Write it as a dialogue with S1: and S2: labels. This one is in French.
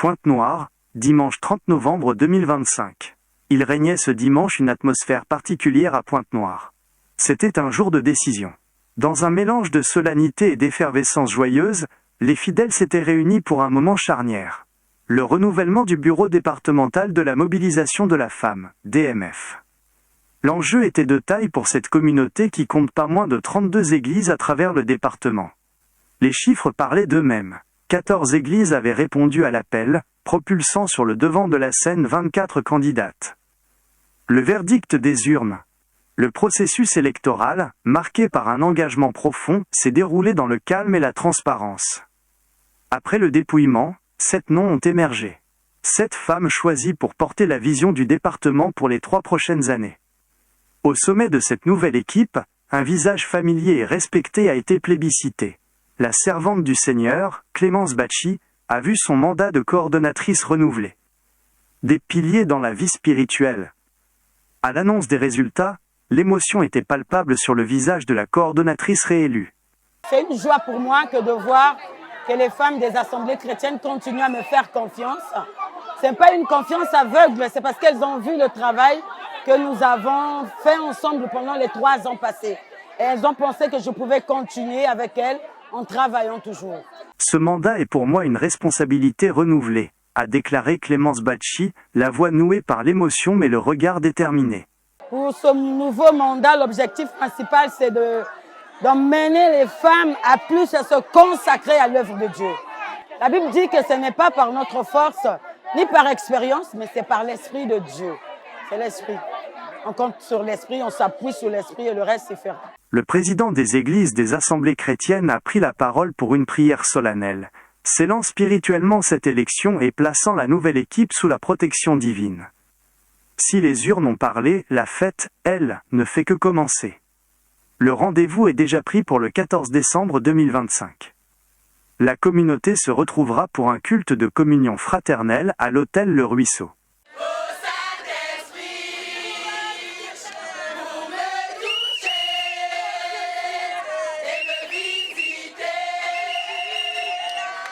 S1: Pointe-Noire, dimanche 30 novembre 2025. Il régnait ce dimanche une atmosphère particulière à Pointe-Noire. C'était un jour de décision. Dans un mélange de solennité et d'effervescence joyeuse, les fidèles s'étaient réunis pour un moment charnière. Le renouvellement du bureau départemental de la mobilisation de la femme, DMF. L'enjeu était de taille pour cette communauté qui compte pas moins de 32 églises à travers le département. Les chiffres parlaient d'eux-mêmes. 14 églises avaient répondu à l'appel, propulsant sur le devant de la scène 24 candidates. Le verdict des urnes. Le processus électoral, marqué par un engagement profond, s'est déroulé dans le calme et la transparence. Après le dépouillement, 7 noms ont émergé. 7 femmes choisies pour porter la vision du département pour les 3 prochaines années. Au sommet de cette nouvelle équipe, un visage familier et respecté a été plébiscité. La servante du Seigneur, Clémence Bacci, a vu son mandat de coordonnatrice renouvelé. Des piliers dans la vie spirituelle. À l'annonce des résultats, l'émotion était palpable sur le visage de la coordonnatrice réélue.
S2: C'est une joie pour moi que de voir que les femmes des assemblées chrétiennes continuent à me faire confiance. Ce n'est pas une confiance aveugle, c'est parce qu'elles ont vu le travail que nous avons fait ensemble pendant les 3 ans passés. Et elles ont pensé que je pouvais continuer avec elles en travaillant toujours.
S1: Ce mandat est pour moi une responsabilité renouvelée, a déclaré Clémence Bacci, la voix nouée par l'émotion mais le regard déterminé.
S2: Pour ce nouveau mandat, l'objectif principal, c'est d'emmener les femmes à plus à se consacrer à l'œuvre de Dieu. La Bible dit que ce n'est pas par notre force, ni par expérience, mais c'est par l'Esprit de Dieu. C'est l'Esprit. On compte sur l'Esprit, on s'appuie sur l'Esprit et le reste, c'est fait.
S1: Le président des églises des assemblées chrétiennes a pris la parole pour une prière solennelle, scellant spirituellement cette élection et plaçant la nouvelle équipe sous la protection divine. Si les urnes ont parlé, la fête, elle, ne fait que commencer. Le rendez-vous est déjà pris pour le 14 décembre 2025. La communauté se retrouvera pour un culte de communion fraternelle à l'hôtel Le Ruisseau.